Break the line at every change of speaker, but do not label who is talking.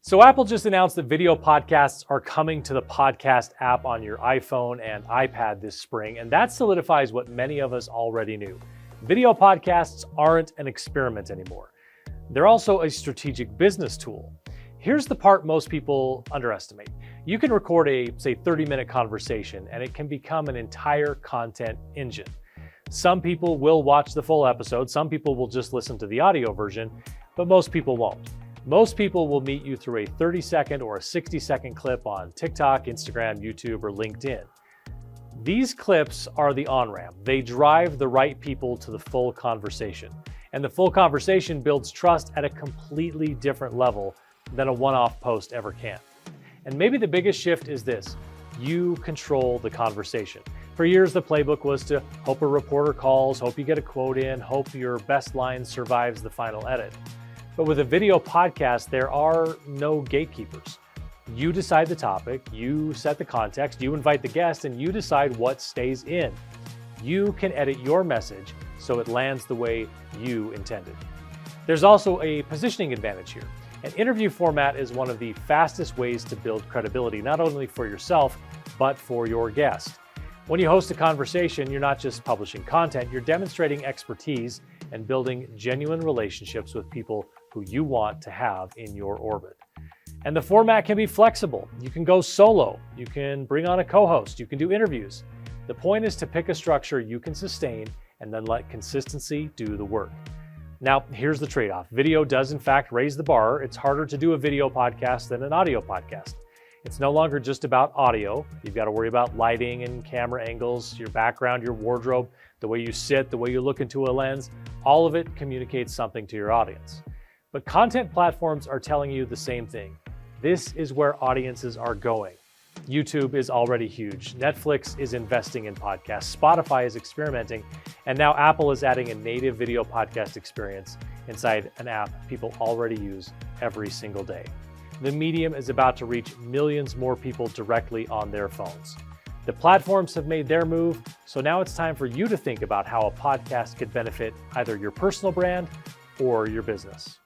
So Apple just announced that video podcasts are coming to the podcast app on your iPhone and iPad this spring, and that solidifies what many of us already knew. Video podcasts aren't an experiment anymore. They're also a strategic business tool. Here's the part most people underestimate. You can record a, say, 30-minute conversation, and it can become an entire content engine. Some people will watch the full episode, some people will just listen to the audio version, but most people won't. Most people will meet you through a 30-second or a 60-second clip on TikTok, Instagram, YouTube, or LinkedIn. These clips are the on-ramp. They drive the right people to the full conversation. And the full conversation builds trust at a completely different level than a one-off post ever can. And maybe the biggest shift is this: you control the conversation. For years, the playbook was to hope a reporter calls, hope you get a quote in, hope your best line survives the final edit. But with a video podcast, there are no gatekeepers. You decide the topic, you set the context, you invite the guest, and you decide what stays in. You can edit your message so it lands the way you intended. There's also a positioning advantage here. An interview format is one of the fastest ways to build credibility, not only for yourself, but for your guest. When you host a conversation, you're not just publishing content, you're demonstrating expertise and building genuine relationships with people who you want to have in your orbit. And the format can be flexible. You can go solo, you can bring on a co-host, you can do interviews. The point is to pick a structure you can sustain and then let consistency do the work. Now, here's the trade-off. Video does in fact raise the bar. It's harder to do a video podcast than an audio podcast. It's no longer just about audio. You've got to worry about lighting and camera angles, your background, your wardrobe, the way you sit, the way you look into a lens. All of it communicates something to your audience. But content platforms are telling you the same thing. This is where audiences are going. YouTube is already huge. Netflix is investing in podcasts. Spotify is experimenting. And now Apple is adding a native video podcast experience inside an app people already use every single day. The medium is about to reach millions more people directly on their phones. The platforms have made their move, so now it's time for you to think about how a podcast could benefit either your personal brand or your business.